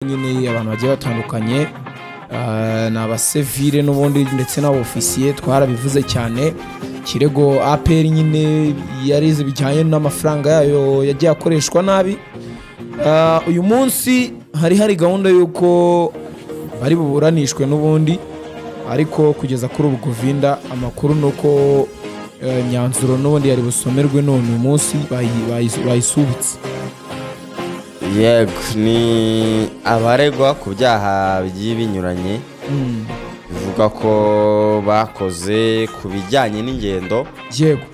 nyine abantu bagiye batandukanye n'abasivile n'ubundi ndetse n'abofisiye twarabivuze cyane kirego APR nyine yarize bijyanye n'amafaranga yayo yagiye akoreshwa nabi. Uyu munsi hari gahunda yuko bari buburanishwe n'ubundi ariko kugeza kuri ubu Govinda amakuru nuko nyanzuro n'ubundi yari busomerwe none uyu munsi bayisubitse. Yego ni abaregwa ku byaha binyuranye bivuga ko bakoze ku bijyanye n'ingendo yego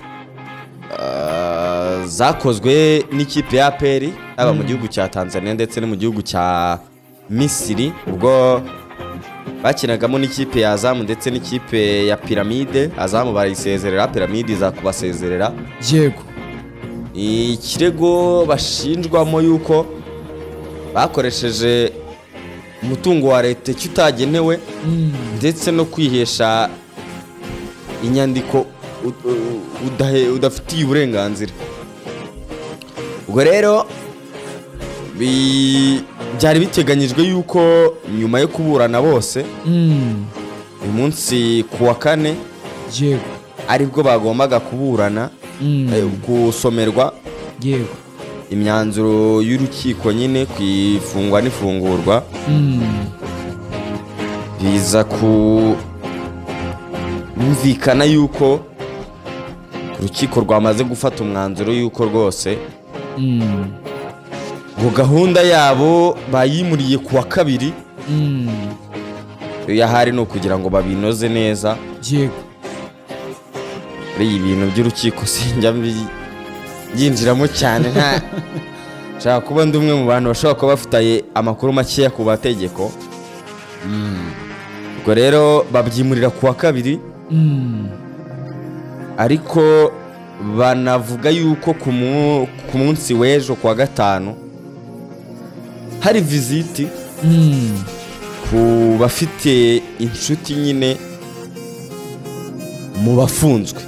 zakozwe n'ikipe ya APR aba mu gihugu cya Tanzania ndetse no mu gihugu cya Misiri ubwo bakinagamo n'ikipe ya Azamu ndetse n'ikipe ya Pyramide. Azamu barayisezerera, Pyramide iza kubasezerera. Yego ikirego bashinjwamo yuko bakoresheje umutungo wa leta cyutagenewe ndetse no kwihesha inyandiko udafitiye uburenganzira. Ubwo rero byari biteganyijwe yuko nyuma yo kuburana bose uyu munsi ku wa 4 yego aribwo bagombaga kuburana gusomerwa yego imyanzuro y'urukiko nyine kwifungwa n'ifungurwa. Biza kumvikana yuko urukiko rwamaze gufata umwanzuro yuko rwose ngo gahunda yabo bayimuriye ku wa 2 yahari no kugira ngo babinoze neza. Yego ibintu by'urukiko sinjya byinjiramo cyane nta shaka kuba ndi umwe mu bantu bashobora kuba bafitaye amakuru makeya ku bategeko. Ubwo rero babyimurira ku wa 2 ariko banavuga yuko ku munsi w'ejo ku wa 5 hari visiti ku bafite inshuti nyine mu bafunzwe.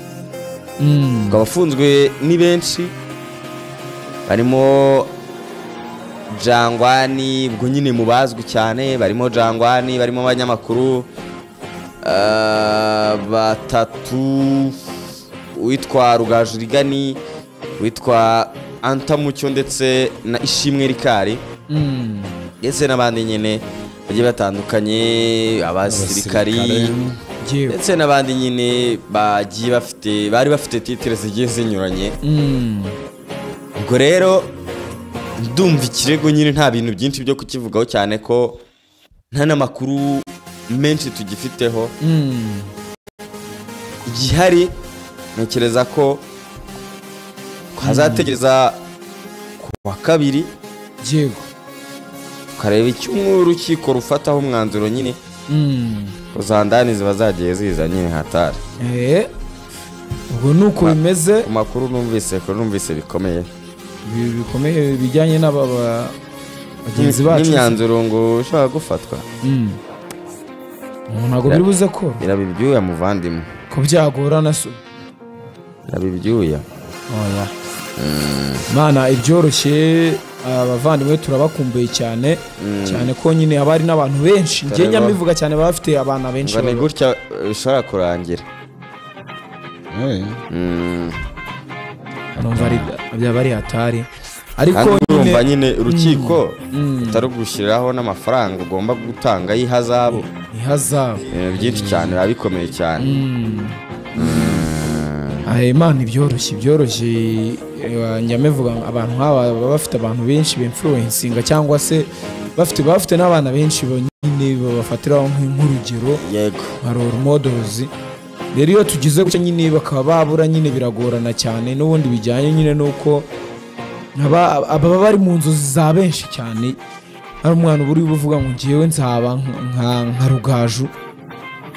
Abafunzwe ni benshi barimo Jangwani ubwo nyine mubazwi cyane, barimo Jangwani, barimo abanyamakuru batatu witwa Rugajurigani, witwa Antamucyo ndetse na Ishimwe Rikari ndetse n'abandi nyine bagiye batandukanye abasirikare ndetse n'abandi nyine bari bafite titre zigiye zinyuranye. Ubwo rero ndumva ikirego nyine nta bintu byinshi byo kukivugaho cyane ko nta n'amakuru menshi tugifiteho. Igihari ntekereza ko hazategereza ku wa 2 yego ukareba icyo urukiko rufataho umwanzuro nyine uzandani ziba zagiye ziza nyine hatari. Ubwo nuko bimeze ku makuru numvise bikomeye bijyanye n'aba bagenzi bacu n'imyanzuro ngo ushaka gufatwa. Ntabwo biri buze ko irabibyuya muvandimwe ko byagorana so irabibyuya. Oya mana ibyoroshye abavandimwe turabakumbuye cyane cyane ko nyine abari n'abantu benshi ngiye nyamivuga cyane bafite abana benshi bane gutya bishobora kurangira. Numva byabari hatari ariko nyine urukiko utarugushyiraho n'amafaranga ugomba gutanga ihazabu byinshi cyane bikomeye cyane. Imana ibyoroshye nyamivuga abantu nk'aba bafite abantu benshi b'influencinga cyangwa se bafite n'abana benshi nyine bafatiraho nk'urugero nka role models. Rero iyo tugize gutya nyine bakaba babura nyine biragorana cyane n'ubundi bijyanye nyine nuko aba bari mu nzozi za benshi cyane. Hari umwana uri buvuga ngo ngiyewe nzaba nka Rugaju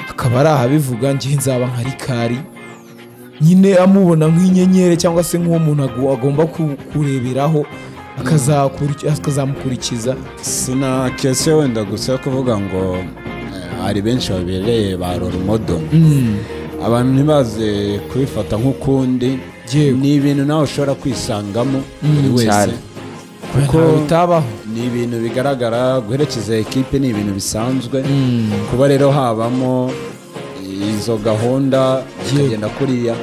akaba ari ahabivuga ngiye nzaba nka Rikari nyine amubona nk'inyenyeri cyangwa se nk'uwo muntu agomba kureberaho akazamukurikiza. Sina kese wenda gusa kuvuga ngo hari benshi babereye ba role model. Abantu ntibaze kubifata nk'ukundi ni ibintu nawe ushobora kwisangamo buri wese kuko bitabaho ni ibintu bigaragara guherekeza ekipe ni ibintu bisanzwe kuba rero habamo izo gahunda zikagenda kuriya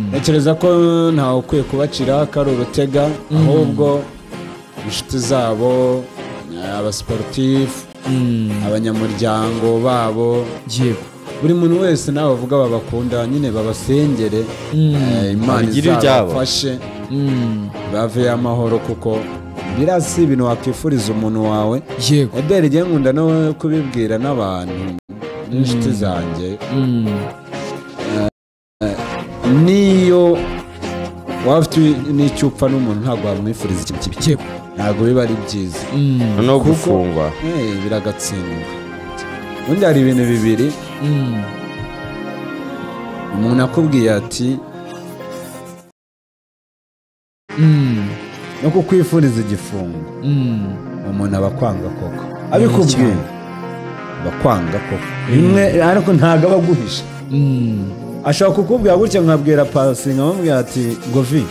ntekereza ko ntawe ukwiye kubacira kari urutega ahubwo inshuti zabo abasiporutifu abanyamuryango babo buri muntu wese nawe bavuga babakunda nyine babasengere imana izabafashe bave amahoro kuko birasi ibintu wakifuriza umuntu wawe ederi igihe nkunda no kubibwira n'abantu n'inshuti zanjye niyo waba ufite n'icyupfa n'umuntu ntabwo wamwifuriza ikintu kibi ntabwo biba ari byiza no gufungwa biragatsindwa ubundi hari ibintu bibiri umuntu akubwiye ati no kukwifuriza igifungo umuntu aba akwanga koko abikubwiye bakwanga koko rimwe ariko ntabwo aba aguhisha ashobora kukubwira gutya nkabwira pasi nkamubwira ati govi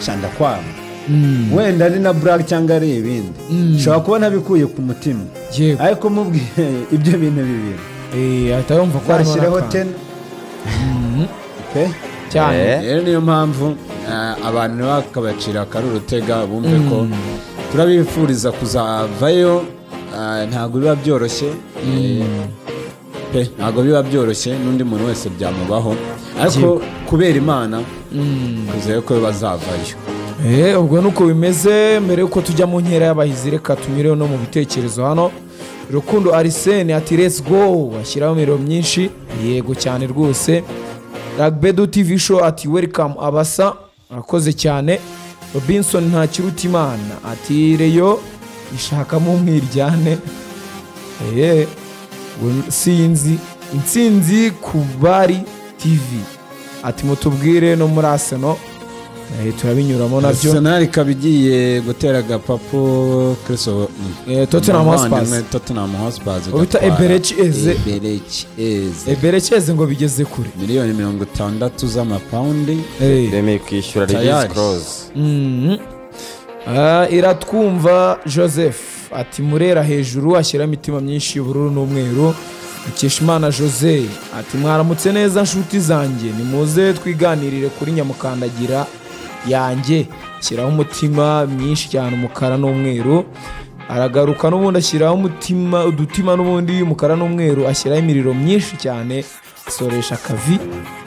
shanda kwanga wenda ari na burake cyangwa ari ibindi ushobora kuba nabikuye ku mutima ariko mubwiye ibyo bintu bibiri ahita yumva ko ashyireho tena cyane rero niyo mpamvu abantu bakabacira akari urutega bumve ko turabifuriza kuzavayo ntabwo biba byoroshye ntabwo biba byoroshye n'undi muntu wese byamubaho ariko kubera imana twizeye ko bazavayo ubwo nuko bimeze mbere yuko tujya mu nkera y'abahizi reka tunyureho no mu bitekerezo hano Rukundo Arsene ati let's go ashyiraho imiriro myinshi yego cyane rwose Ragbedo TV show ati welcome abasa akoze cyane Robinson Ntakirutimana ati reyo ishakamo umwiryane sinzi intsinzi ku bari TV ati mutubwire no muri Arsenal turabinyuramo nabyo Arsenal kabigiye gutera agapapo Kristo Tottenham Hotspur ubita Eberecheze ngo bigeze kure miliyoni 60 z'amapaundi remeye kwishyura release clause iratwumva Joseph ati murera hejuru ashyira imitima myinshi y'ubururu n'umweru Mukeshimana Jose ati mwaramutse neza nshuti zanjye nimuze twiganirire kuri nyamukandagira yanjye shyiraho umutima mwinshi cyane umukara n'umweru aragaruka n'ubundi ashyiraho udutima n'ubundi umukara n'umweru ashyiraho imiriro myinshi cyane asoresha akavi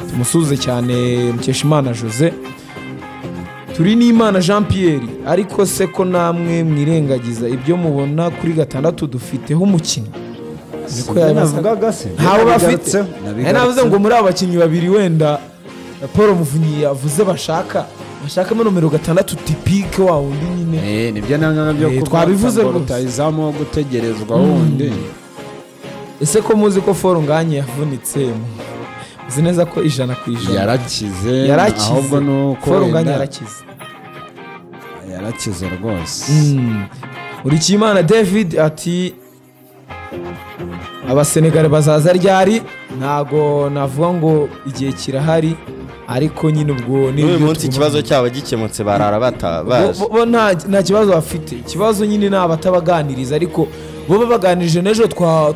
tumusuze cyane Mukeshimana Jose turi n'Imana Jean Pierre ariko se ko namwe mwirengagiza ibyo mubona kuri 6 dufiteho umukino niko yavugaga se ntawe bafite navuze ngo muri abakinnyi babiri wenda Paul Muvunyi yavuze bashakamo nomero 6 tipike wa wundi nyine nibyo nanga byo twabivuze rutayizamo gutegerezwa wundi ese ko muzi ko Foro nganye yavunitse uzi neza ko 100% yarakize ahubwo nuko Foro nganye yarakize rwose Urikimana David ati abasenegare bazaza ryari ntago navuga ngo igihe kirahari ariko nyine ubwo n'uyu munsi ikibazo cyabo gikemutse barara batabaje bo nta kibazo bafite ikibazo nyine n'abatabaganiriza ariko bo babaganirije n'ejo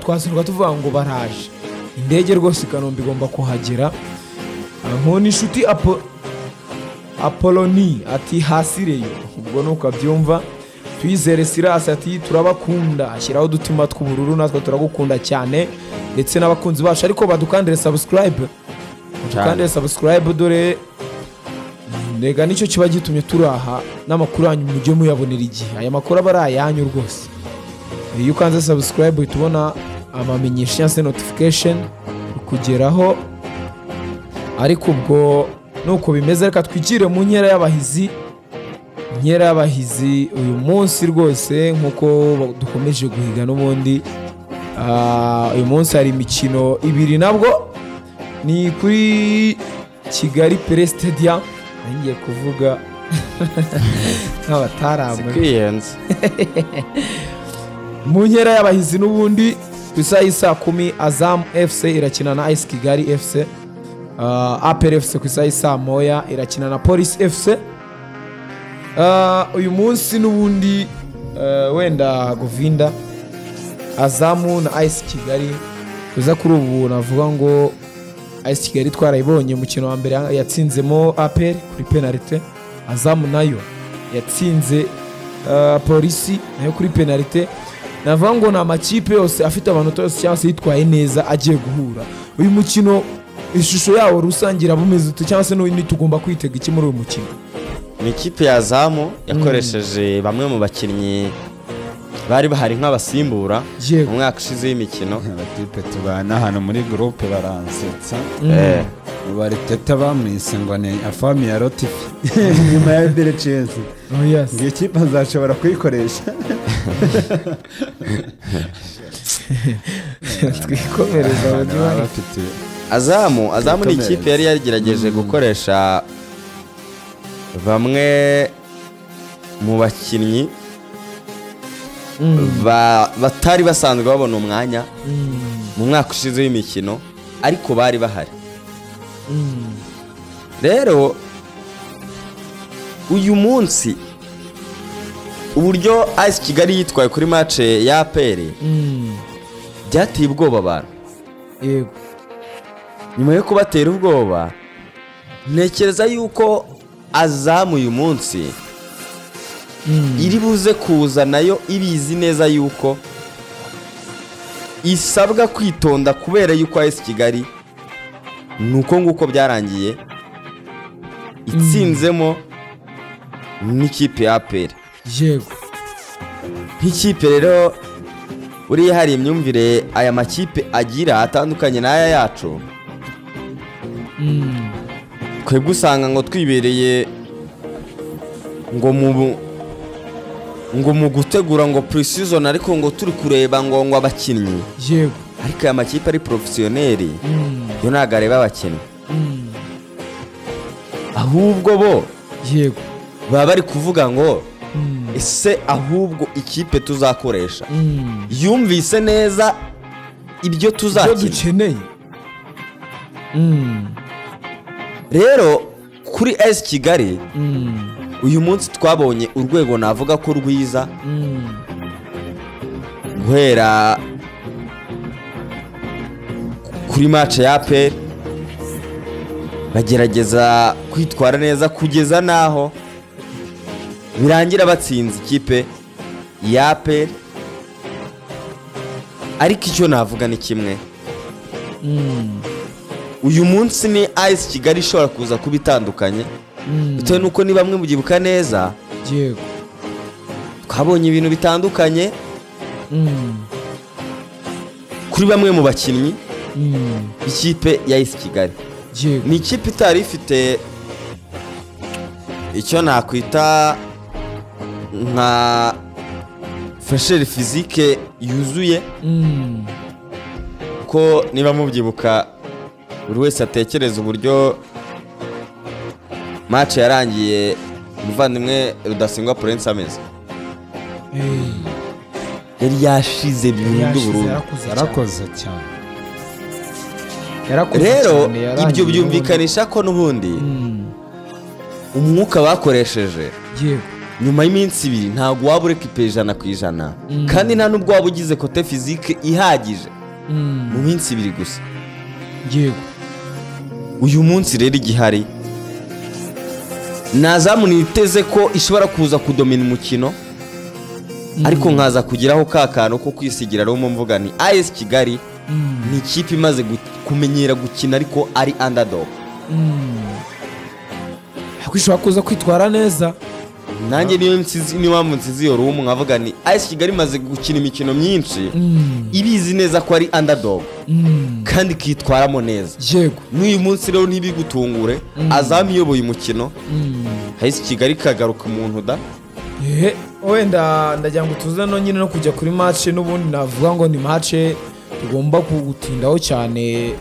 twasirwa tuvuga ngo baraje indege rwose Kanombe igomba kuhagera nkoni inshuti Apoloni ati hasireyo ubwo nuko abyumva Twizere Silas ati turabakunda ashyiraho udutima tw'ubururu natwe turagukunda cyane ndetse n'abakunzi bacu ariko badukandire subscribe dore ndega nicyo kiba gitumye turaha n'amakuru yanyu mujye muyabonera igihe aya makuru aba ari ayanyu rwose iyo ukanze subscribe uhita amamenyesha ya notification kugeraho ariko ubwo nuko bimeze reka twigire mu nkera y'abahizi uyu munsi rwose nkuko dukomeje guhiga n'ubundi uyu munsi hari imikino ibiri nabwo ni kuri Kigali Pele Stadium ngiye kuvuga nk'abataramwe mu nkera y'abahizi n'ubundi ku isaha y'isa 10 Azam FC irakina na AS Kigali FC APR FC ku isaha y'isa 1 irakina na Police FC uyu munsi n'ubundi wenda Govinda Azamu na AS Kigali uza kuri ubu navuga ngo AS Kigali twarayibonye umukino wa mbere yatsinzemo APR kuri penalty. Azamu nayo yatsinze polisi nayo kuri penalty. Navuga ngo na amakipe yose afite amanota yose cyangwa se yitwaye neza agiye guhura. Uyu mukino ishusho yawo rusangira bumeze cyangwa se n'undi tugomba kwitega iki muri uyu mukino? Ni ikipe ya Azamu yakoresheje bamwe mu bakinnyi bari bahari nk'abasimbura mu mwaka ushize w'imikino. Abatipe tubana hano muri groupe baransetsa bari teta bamwise ngo ni afami ya Rotifi nyuma ya Bere Chelsea. Ngiye kipe azashobora kuyikoresha. Twikomereza abafite Azamu ni ikipe yari yagerageje gukoresha bamwe mu bakinnyi batari basanzwe babona umwanya mu mwaka ushize w'imikino ariko bari bahari. Rero uyu munsi uburyo AS Kigali yitwaye kuri match ya APR byateye ubwoba abantu. Yego, nyuma yo kubatera ubwoba ntekereza yuko Azamu uyu munsi iri buze kuza nayo ibizi neza yuko isabwa kwitonda kubera yuko AS Kigali nuko nguko byarangiye itsinzemo n'ikipe ya APR. Yego, nk'ikipe rero uriya hari imyumvire aya makipe agira atandukanye n'aya yacu. Twebwe usanga ngo twibereye ngo mu gutegura ngo pre-season ariko ngo turi kureba ngo abakinnyi. Yego, ariko aya makipe ari professionnel yo ntago areba abakinnyi ahubwo bo yego baba bari kuvuga ngo ese ahubwo ikipe tuzakoresha yumvise neza ibyo tuzakina. Rero kuri AS Kigali uyu munsi twabonye urwego navuga ko rwiza guhera kuri match ya APR bagerageza kwitwara neza kugeza naho birangira batsinze ikipe ya APR. Ariko icyo navuga ni kimwe, uyu munsi ni AS Kigali ishobora kuza kuba itandukanye bitewe nuko ni bamwe mugibuka neza yego twabonye ibintu bitandukanye kuri bamwe mu bakinnyi. Ikipe ya AS Kigali ni ikipe itari ifite icyo nakwita nka fresher physique yuzuye ko niba mubyibuka buri wese atekereza uburyo match yarangiye umuvandimwe Rudasingwa Prince ameze. Yari yashize burundu yarakoze cyane. Rero ibyo byumvikanisha ko n'ubundi umwuka bakoresheje nyuma y'iminsi ibiri ntabwo waba ureka ipe 100% kandi nta nubwo waba ugize kote physique ihagije mu minsi ibiri gusa. Yego, uyu munsi rero igihari Azamu niteze ko ishobora kuza kudomina umukino ariko nkaza kugiraho kakano ko kwisigira rero mu mvuga ni AS Kigali ni ikipe imaze kumenyera gukina ariko ari underdog. Kwishobora kuza kwitwara neza. Nanjye niyo mpamvu nsizi yo rumu nkavuga ni AS Kigali imaze gukina imikino myinshi ibizi neza ko ari underdog kandi kitwaramo neza. Yego, n'uyu munsi rero ntibigutungure Azamu iyoboye umukino AS Kigali kagaruka umuntu da. Wenda ndagira ngo tuze no nyine no kujya kuri match n'ubundi navuga ngo ni match tugomba kugutindaho cyane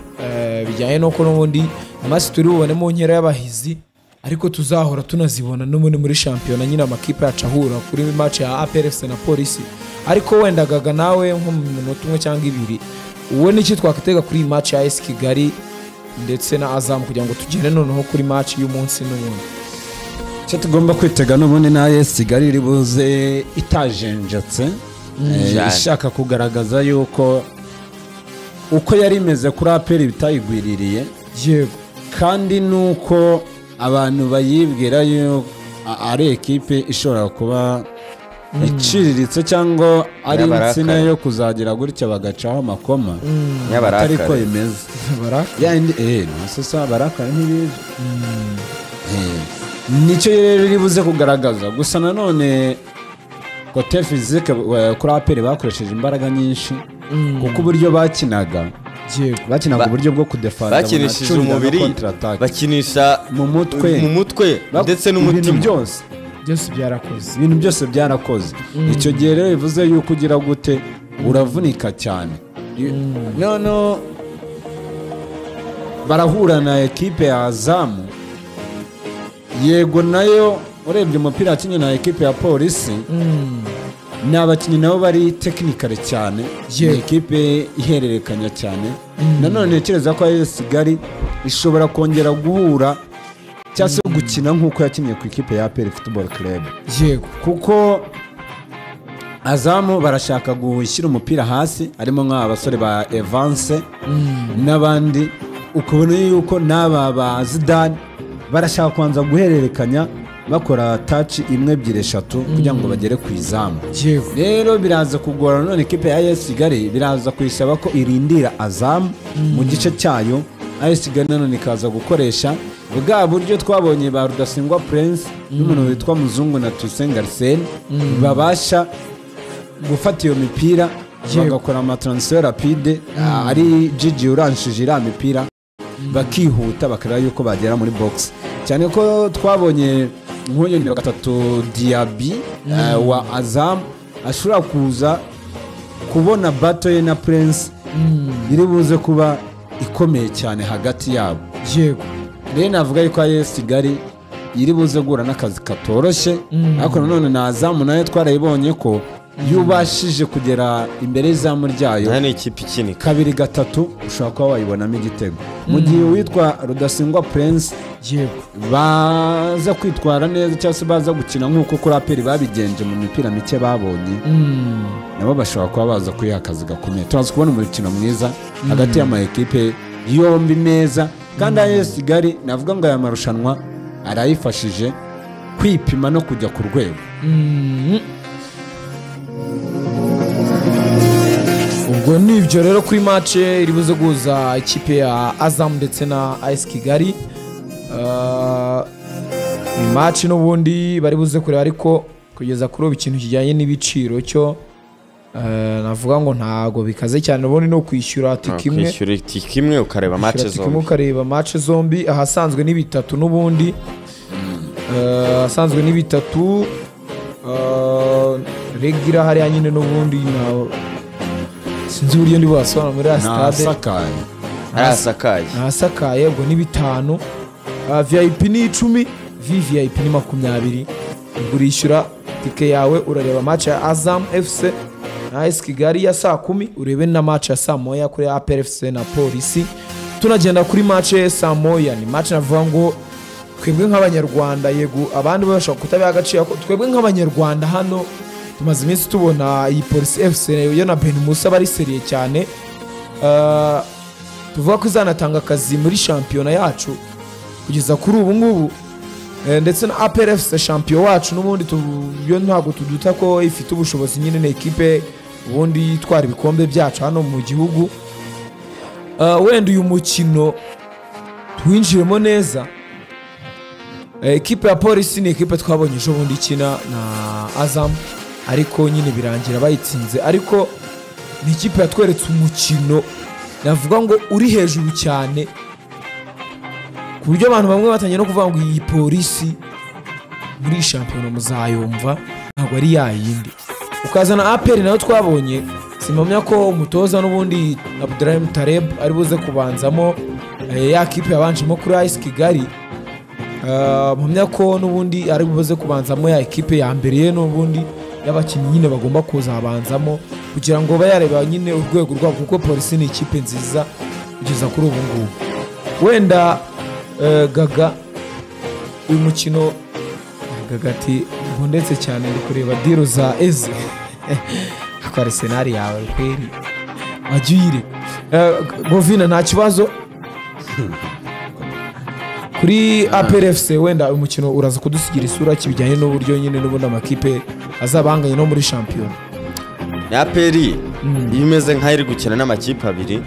bijyanye no ko n'ubundi match turi bubone mu nkera y'abahizi ariko tuzahora tunazibona n'ubundi muri shampiyona nyine amakipe yacu ahura kuri match ya APR FC na polisi. Ariko wenda gaga nawe nko mu minota umwe cyangwa ibiri uwo niki twakitega kuri match ya AS Kigali ndetse na Azamu kugira ngo tugere noneho kuri match y'umunsi n'ubundi. icyo tugomba kwitega n'ubundi na AS Kigali iri buze itajenjetse ishaka kugaragaza yuko uko yari imeze kuri APR bitayigwiririye yego kandi nuko abantu bayibwira yuko ari ekipe ishobora kuba iciriritse cyangwa ari insina yo kuzagira gutya bagacaho amakoma ariko imeze sasa barakara ntibizi nicyo rero ribuze kugaragaza gusa nanone kote fizike kuri APR bakoresheje imbaraga nyinshi kuko uburyo bakinaga uburyo bwo kudefanda bakinishije umubiri bakinisha mu mutwe ndetse n'umutima ibintu byose byarakoze icyo gihe rero bivuze yuko ugira gute uravunika cyane none barahura na ekipe ya Azamu yego nayo urebye umupira wakinnye na ekipe ya polisi ni abakinnyi nabo bari tekinikare cyane ni ekipe ihererekanya cyane nanone ntekereza ko AS Kigali ishobora kongera guhura cyangwa se gukina nk'uko yakinnye ku ikipe ya APR Football Club yego kuko Azamu barashaka gushyira umupira hasi harimo nk'aba basore ba Evance n'abandi ukabona yuko n'aba ba Zidane barashaka kwanza guhererekanya bakora touch imwe ebyiri eshatu kugira ngo bagere ku izamu rero biraza kugora none ikipe ya AS Kigali biraza kuyisaba ko irindira Azamu mu gice cyayo AS Kigali none ikaza gukoresha bwa buryo twabonye ba Rudasingwa Prince n'umuntu witwa Muzungu na Tusenga Arsene babasha gufata iyo mipira bagakora amatransfer rapide ari Gigi uranshije iriya mipira bakihuta bakareba yuko bagera muri box cyane ko twabonye nk'uyu ni gatatu Diaby wa Azamu ashobora kuza kubona battle ye na Prince iri buze kuba ikomeye cyane hagati yabo yego rero navuga yuko AS Kigali iri buze gura n'akazi katoroshye ariko nanone na Azamu nayo twarayibonye ko yubashije kugera imbere y'izamu ryayo ni ikipe ikinika kabiri gatatu ushobora kuba wayibonamo igitego mu gihe witwa Rudasingwa Prince baza kwitwara neza cyangwa se baza gukina nk'uko kuri APR babigenje mu mipira mike babonye nabo bashobora kuba baza kwiha akazi gakomeye turaza kubona umukino mwiza hagati y'ama ekipe yombi meza kandi AS Kigali navuga ngo aya marushanwa arayifashije kwipima no kujya ku rwego ubwo nibyo rero kuri match iri buze guza ikipe ya Azamu ndetse na AS Kigali ni match n'ubundi bari buze kureba ariko kugeza kuri ubu ikintu kijyanye n'ibiciro cyo navuga ngo ntago bikaze cyane ubundi no kwishyura tiki imwe ukareba match zombi ahasanzwe ni bitatu n'ubundi asanzwe ni bitatu regira hariya nyine n'ubundi sinzi uburyo ndi bwasobanura muri stade nasakaye ubwo ni bitanu VIP ni 10 VVIP ni 20 ugurishyura tike yawe urareba match ya Azamu FC na AS Kigali ya saa 10 urebe na match ya saa moya kuri APR FC na polisi tunagenda kuri match ya saa moya ni match navuga ngo twebwe nk'abanyarwanda yego abandi bashaka kutabiha agaciro twebwe nk'abanyarwanda hano tumaze iminsi tubona iyi polisi FC yo na Ben Musa bari seriye cyane tuvuga ko izanatanga akazi muri shampiyona yacu kugeza kuri ubu ngubu ndetse na APR FC champion wacu n'ubundi yo ntago tuduta ko ifite ubushobozi nyine na ekipe ubundi itwara ibikombe byacu hano mu gihugu wenda uyu mukino twinjiremo neza ekipe ya polisi ni ekipe twabonye ejo bundi ikina na Azamu ariko nyine birangira bayitsinze ariko ni ikipe yatweretse umukino navuga ngo uri hejuru cyane ku buryo abantu bamwe batangiye no kuvuga ngo iyi polisi muri shampiyona muzayumva ntabwo ari yayindi ukazana APR nayo twabonye simamya ko umutoza n'ubundi Abdurrahim Taleb ari buze kubanzamo ya kipe yabanjemo kuri AS Kigali mpamya ko n'ubundi ari buze kubanzamo ya ekipe ya mbere ye n'ubundi y'abakinnyi nyine bagomba kuzabanzamo kugira ngo bayareba nyine urwego rwabo kuko polisi ni ikipe nziza kugeza kuri ubu ngubu wenda gaga uyu mukino gagati ndetse cyane ndi kureba diro za eze ko Arsenal yawe kweri wajyire Govina nta kibazo kuri APRFC wenda umukino uraza kudusigira isura kibijyanye n'uburyo nyine n'ubundi amakipe azabanganye no muri champion na APR imeze nk'ayiri gukina n'amakipe abiri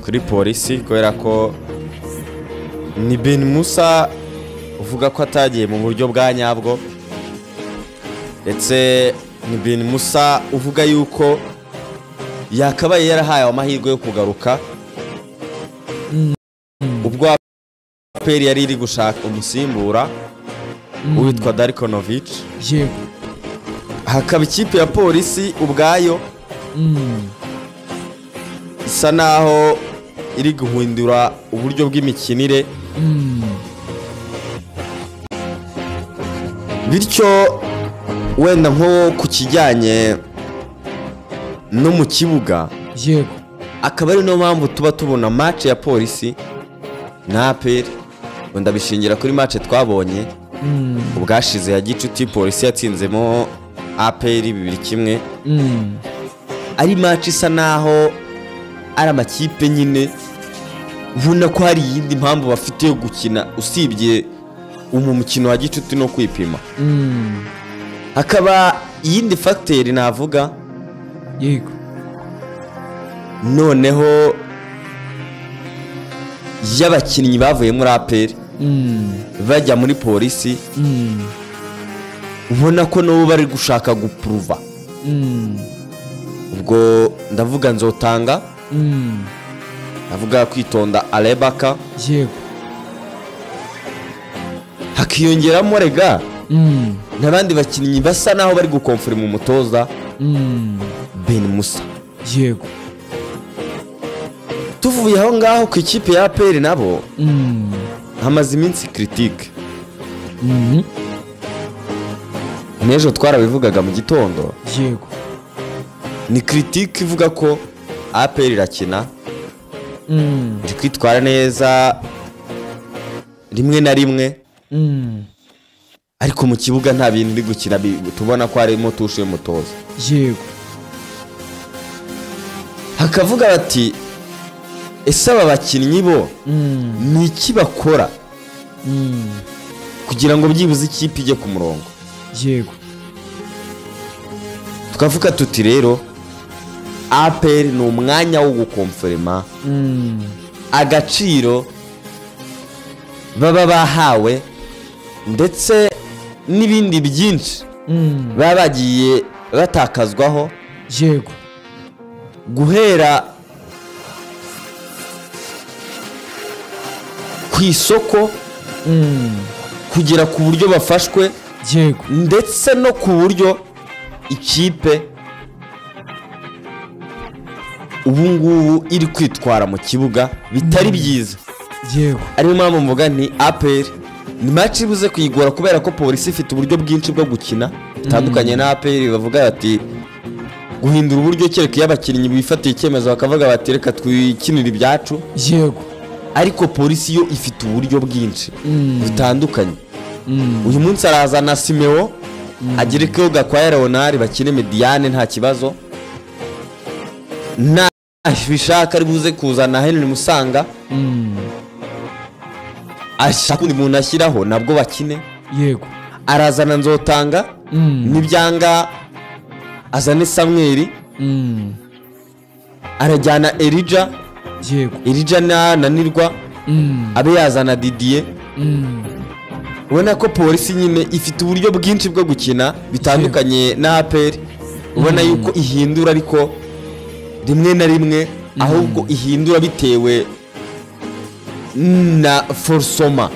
kuri polisi kubera ko ni Ben Musa uvuga ko atagiye mu buryo bwa nyabwo ndetse ni Ben Musa uvuga yuko yakabaye yarahaye amahirwe yo kugaruka ubwo APR yari iri gushaka umusimbura witwa Darikonovic yego hakaba ikipe ya polisi ubwayo isa naho iri guhindura uburyo bw'imikinire bityo wenda nko ku kijyanye no mu kibuga yego akaba ari no mpamvu tuba tubona match ya polisi na APR wenda bishingira kuri match twabonye ubwashize ya gicuti polisi yatsinzemo APR 2-1 ari match isa naho ari amakipe nyine ubona ko hari yindi mpamvu bafite yo gukina usibye umukino wa gicuti no kwipima hakaba yindi factor navuga yego noneho y'abakinnyi bavuye muri APR bajya muri polisi ubona ko nabo bari gushaka gupuruva ubwo ndavuga nzotanga ndavuga kwitonda Alebaka yego hakiyongeramo rega n'abandi bakinnyi basa naho bari gukonfirma umutoza Ben Musa yego tuvuye aho ngaho ku ikipe ya APR nabo hamaze iminsi critique n'ejo twarabivugaga mu gitondo yego ni critique ivuga ko APR irakina iri kwitwara neza rimwe na rimwe ariko mu kibuga nta bintu iri gukina tubona ko harimo tushe y'umutoza yego hakavuga bati ese aba bakinnyi bo ni iki bakora kugira ngo byibuze ikipe ijye ku murongo yego tukavuga tuti rero APR ni umwanya wo gukonfirma agaciro baba bahawe ndetse n'ibindi byinshi baba bagiye batakazwaho yego guhera ku isoko kugera ku buryo bafashwe yego ndetse no ku buryo ikipe ubu ngubu iri kwitwara mu kibuga bitari byiza yego ariyo mpamvu mvuga ni APR ni match ibuze kuyigora kubera ko polisi ifite uburyo bwinshi bwo gukina bitandukanye na APR bavuga bati guhindura uburyo kereka iyo abakinnyi bifatiye icyemezo bakavuga bati reka twikinira ibyacu yego ariko polisi yo ifite uburyo bwinshi butandukanye uyu munsi arazana Simeo agerekeho Gakwaya Leonard bakine Mediane nta kibazo na bishaka ari buze kuzana Henry Musanga ashaka undi muntu ashyiraho nabwo bakine yego arazana Nzotanga n'ibyanga azane Samuel arajyana Elijah yego Elijah nanirwa abe yazana Didier ubona ko polisi nyine ifite uburyo bwinshi bwo gukina bitandukanye na APR ubona yuko ihindura ariko rimwe na rimwe ahubwo ihindura bitewe na forsoma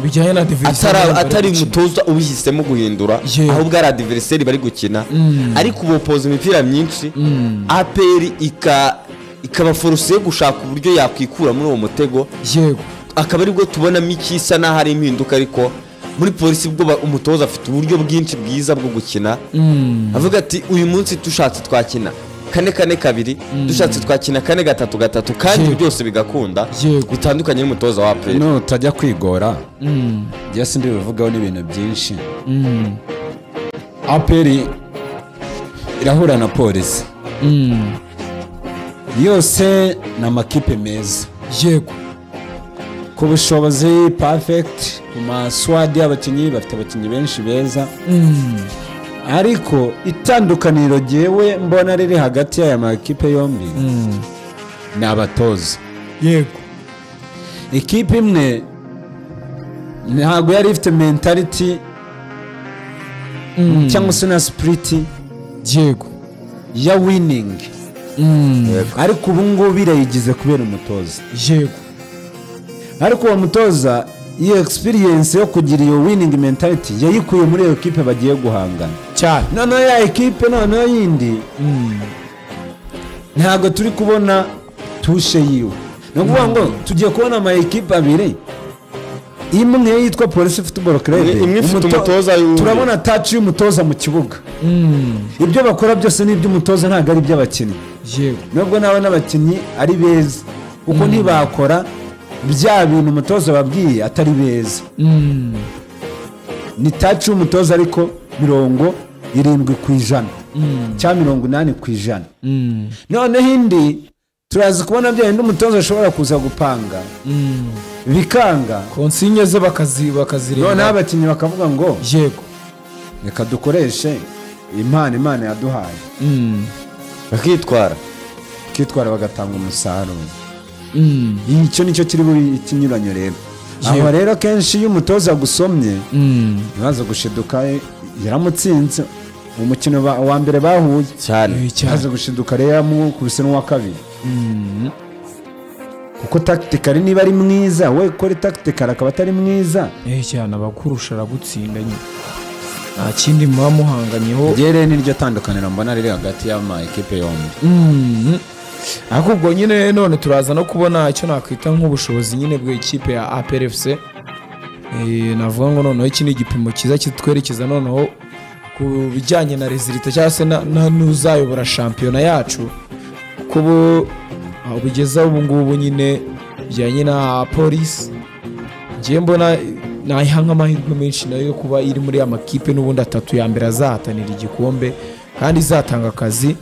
bijyanye na adversaire atari umutoza ubihisemo guhindura ahubwo ari adversaire bari gukina ariko ubopoza imipira myinshi APR ikaba force yo gushaka uburyo yakwikura muri uwo mutego yego akaba aribwo tubonamo ikisa naho ari impinduka ariko muri polisi bwo umutoza afite uburyo bwinshi bwiza bwo gukina avuga ati uyu munsi tushatse twakina 4-4-2 dushatse twakina 4-3-3 kandi byose bigakunda bitandukanye n'umutoza wa APR no tajya kwigora byose ndi bivugaho n'ibintu byinshi. APR irahura na polisi. Yose ni amakipe meza. Yego. Ku bushobozi perfect, ku maswadi y'abakinnyi bafite abakinnyi benshi beza. Ariko itandukaniro jewe mbona riri hagati y'aya makipe yombi ni abatoza. Yego. Ikipe imwe ntabwo yari ifite mentality cyangwa se na spirit Yego ya winning. Ariko ubu ngubu birayigize kubera umutoza. Yego. Ariko uwo mutoza iyo experience yo kugira iyo winning mentality yayikuye muri iyo equipe bagiye guhangana cyane. Noneho ya equipe noneho yindi ntabwo turi kubona tushe yiwe. No kuvuga ngo tugiye kubona ama equipe abiri, imwe yitwa Police Football Club, imwe ifite umutoza turabona touch y'umutoza mu kibuga. Ibyo bakora byose ni iby'umutoza, ntabwo ari iby'abakinnyi. Yego. Nubwo nawe n'abakinnyi ari beza kuko ntibakora bya bintu umutoza babwiye atari beza. Ni touch y'umutoza ariko 70% cyangwa 80%. Noneho indi turazi kubona bya bindi umutoza ashobora kuza gupanga bikanga, konsinye ze bakazireba. noneho abakinnyi bakavuga ngo yego reka dukoreshe Imana yaduhaye, bakitwara bagatanga umusaruro. Icyo nicyo kiri buri ikinyuranyo rero. Aho rero kenshi iyo umutoza gusomye baza gushiduka yaramutsinze umukino wa mbere bahuye cyane, baza gushiduka rero mu kubise n'uwa kabiri. Kuko tactical niba ari mwiza, we kuri tactical akaba atari mwiza, cyane abakurusha aragutsinda nyine, nta kindi muba muhanganyeho. Gere niryo tandukaniro mbona riri hagati y'ama equipe yombi. Ahubwo nyine none turaza no kubona icyo nakwita nk'ubushobozi nyine bw'ikipe ya APR FC. Navuga ngo noneho iki ni igipimo cyiza kitwerekeza noneho ku bijyanye na resultat cyangwa se n'uzayobora shampiyona yacu, kuko ubigeza ubu ngubu nyine bijyanye na polisi. Ngiye mbona nayihanga amahirwe menshi nayo kuba iri muri amakipe n'ubundi atatu ya mbere azahatanira igikombe kandi izatanga akazi.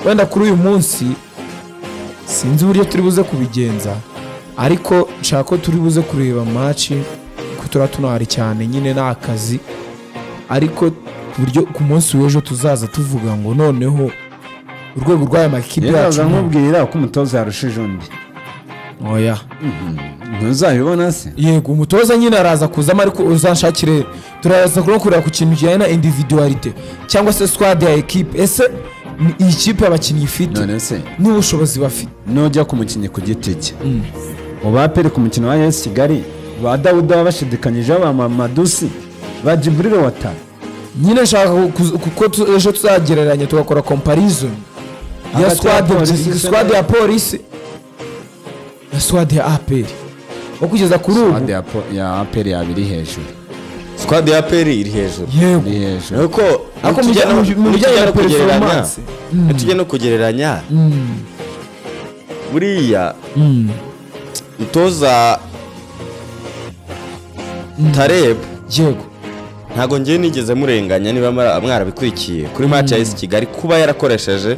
Wenda kuri uyu munsi sinzi uburyo turi buze kubigenza, ariko nshaka ko turi buze kureba match ko turatunahari cyane nyine n'akazi, ariko buryo ku munsi w'ejo tuzaza tuvuga ngo noneho urwego rw'aya makipe yacu nkubwira ko umutoza yarushije undi. Oya ntuzabibona se? Yego umutoza nyine araza kuzamo, ariko uzanshakire turaza kureba ku kintu kijyanye na individuality cyangwa se squad ya equipe. Ese iyi kipe abakinnyi ifite n'ubushobozi bafite, nujya ku mukinnyi ku giti cye ubapere ku mukino wa AS Kigali ba Dawuda babashidikanyije ba Mamadusi ba Jibril Wata. Nyine nshaka kuko ejo tuzagereranya tugakora comparison ya squad ya polisi na squad ya APR. Okugeza kuri ubu squad ya APR yabiri hejuru, squad ya APR iri hejuru. Yego nuko mu bijyanye na performance tujye no kugereranya buriya utoza Tareb. Yego ntago ngiye nigeze murenganya niba mwarabikurikiye kuri match ya Kigali kuba yarakoresheje.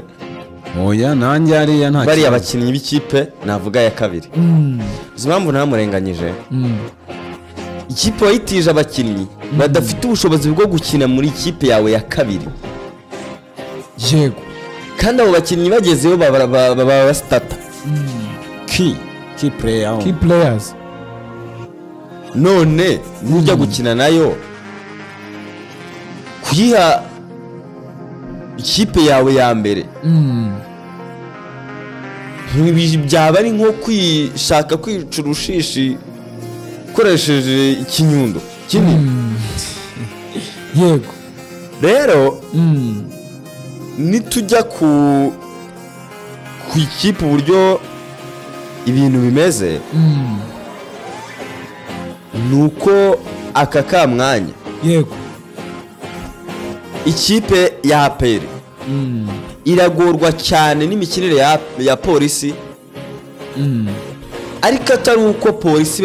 Oya nanjye ariya nta bari abakinnyi b'ikipe navuga ya kabiri. Impamvu ntamurenganyije, ikipe wayitije abakinnyi badafite ubushobozi bwo gukina muri ikipe yawe ya kabiri. Yego kandi abo bakinnyi bagezeyo baba stata key players. None nujya gukina nayo kuyiha ikipe yawe ya mbere, byaba ari nko kwishaka kwica urushishi ukoresheje ikinyundo kinini. Yego rero nitujya ku ikipe uburyo ibintu bimeze, nuko aka kamwanya yego ikipe ya APR iragorwa cyane n'imikinire ya polisi ariko atari uko polisi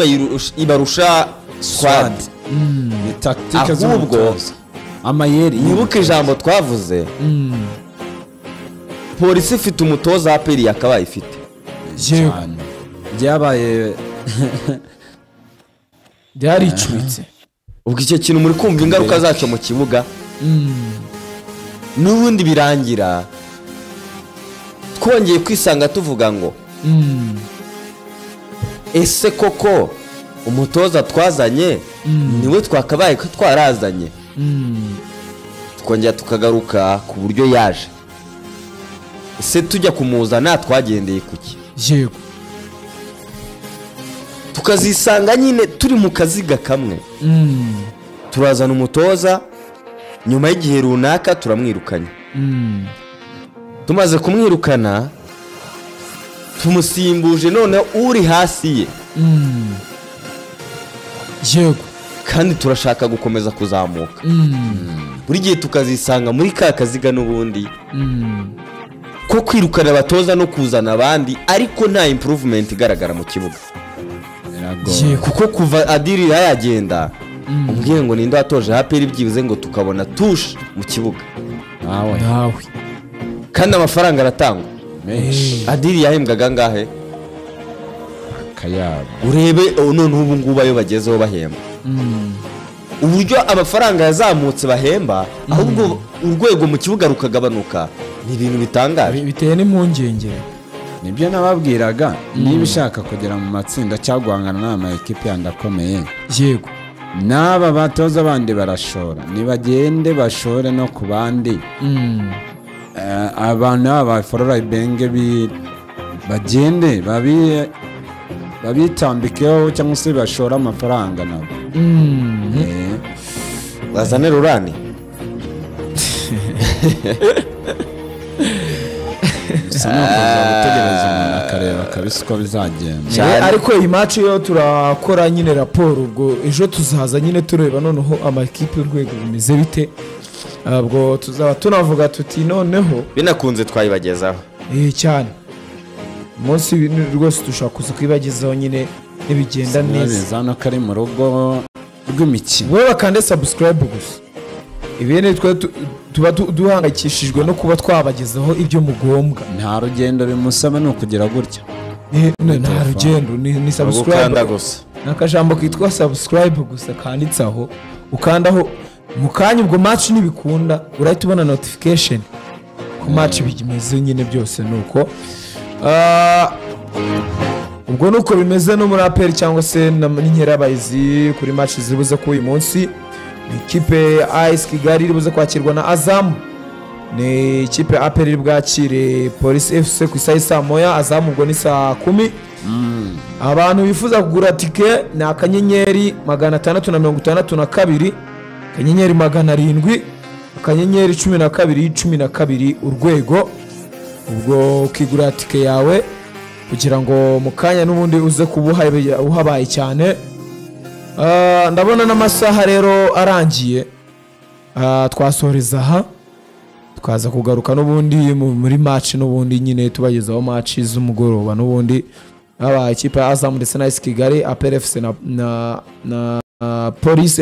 ibarusha squad ni tactique ahubwo amayeri nibuka ijambo twavuze polisi ifite umutoza APR yakabaye ifite byabaye byaricuritse ubwo icyo kintu muri kumva ingaruka zacyo mu kibuga n'ubundi birangira twongeye kwisanga tuvuga ngo ese koko umutoza twazanye niwe twakabaye ko twarazanye tukongera tukagaruka ku buryo yaje ese tujya kumuzana twagendeye kuki yego tukazisanga nyine turi mu kaziga kamwe turazana umutoza nyuma y'igihe runaka turamwirukanye tumaze kumwirukana tumusimbuje none uri hasi ye yego kandi turashaka gukomeza kuzamuka buri gihe tukazisanga muri ka kaziga n'ubundi ko kwirukana abatoza no kuzana abandi ariko nta improvement igaragara mu kibuga kuko kuva Adiri yagenda umbwiye ngo ninde watoje APR byibuze ngo tukabona touche mu kibuga nawe kandi amafaranga aratangwa Adiri yahembwaga ngahe kayabo urebe none ubu ngubu ayo bagezeho bahemba uburyo amafaranga yazamutse bahemba ahubwo urwego mu kibuga rukagabanuka ni ibintu bitangaje biteye n'impungenge nibyo nababwiraga niba ushaka kugera mu matsinda cyangwa guhangana n'ama ekipe yandi akomeye yego n'aba batoza abandi barashora nibagende bashore no ku bandi abantu abaforora ibenge bagende babitambikeho cyangwa se bashora amafaranga nabo bazane rurani gusa no kuza gutegereza umuntu akareba kabisa uko bizagenda ariko iyi match yo turakora nyine raporo ubwo ejo tuzaza nyine tureba noneho amakipe y'urwego bimeze bite ubwo tuzaba tunavuga tuti noneho binakunze twayibagezaho cyane umunsi rwose dushaka kuza kwibagezaho nyine n'ibigenda neza hano kari mu rugo rw'imikino wowe bakande subscribe gusa ibindi tuba duhangayikishijwe no kuba twabagezaho ibyo mugombwa nta rugendo bimusaba ni ukugira gutya nta rugendo ni subscribe gusa n'akajambo kitwa subscribe gusa kanditseho ukandaho mu kanya ubwo match nibikunda urahita ubona notification ku match bimeze nyine byose nuko ubwo nuko bimeze no muri APR cyangwa se n'inkerabayizi kuri match zibuze ku uyu munsi ni ikipe AS Kigali iribuze kwakirwa na Azam ni ikipe APR iri bwakire Police FC ku isaha saa moya Azam ubwo ni saa 10 abantu bifuza kugura tike ni akanyenyeri 662 akanyenyeri 700 akanyenyeri 12 urwego ubwo ukigura tike yawe kugira ngo mu kanya n'ubundi uze kubuha uhabaye cyane ndabona n'amasaha rero arangiye twasoreza aha tukaza kugaruka n'ubundi muri match n'ubundi nyine tubagezaho match z'umugoroba n'ubundi aba ikipe ya Azam ndetse na AS Kigali APR FC na Police